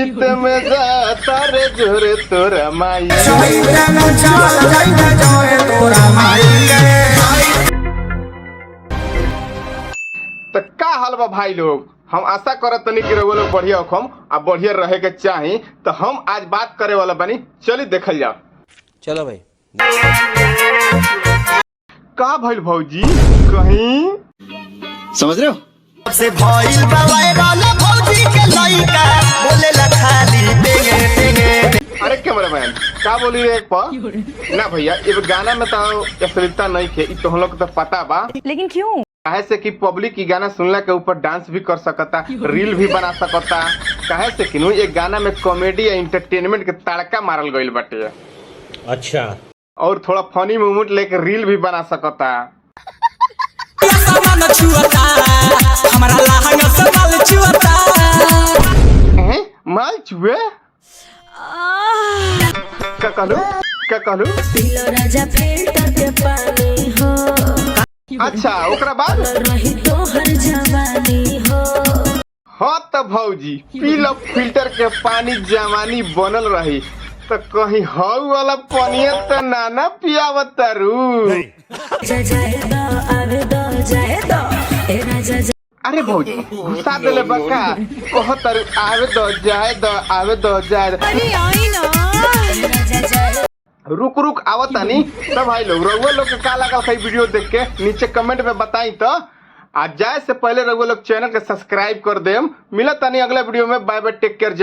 चित में जाता रे जोरे तोरा माई। तो का हाल बा भाई लोग, हम आशा करत तनी कि रउआ लोग बढ़िया होखम आ बढ़िया रहे के चाही। तो हम आज बात करे वाला बनी, चली देखल जाओ। चलो भाई। का भइल भौजी, कहीं समझ रहे हो? से भइल बा वायरल भौजी के लइका बोलेला खाली टेंगे टेंगे। अरे कैमरामैन का बोली रे एक पा ना भैया, ये गाना में तो अश्लीलता नहीं थे, तो हम लोग तो पता बा, लेकिन क्यों? काहे से कि पब्लिक की गाना सुनला के ऊपर डांस भी कर सकता, रील भी बना सकता। काहे से कि ये गाना में कॉमेडी या इंटरटेनमेंट के तड़का मारल गइल बाटे। अच्छा, और थोड़ा फनी मोमेंट लेके रील भी बना सकता। माल चुए क्या कहलू, क्या कहलू? अच्छा ओकरा बाद हाँ तो भौजी पी लो फिल्टर के पानी, जवानी बनल रही। तो कहीं हऊ वाला पानी तो नाना पियावत तारू। अरे भौजी गुस्सा दिले बका, कहो तारू आवे दो जाए दो, आवे दो जाए दो। रुक रुक आवत तानी। तो भाई लोग रउआ लोग के का लागल है वीडियो देख के नीचे कमेंट में बताई। तो आज जाए से पहले रउआ लोग चैनल के सब्सक्राइब कर देम। मिलत तानी अगला वीडियो में। बाय बाय, टेक केयर, जय।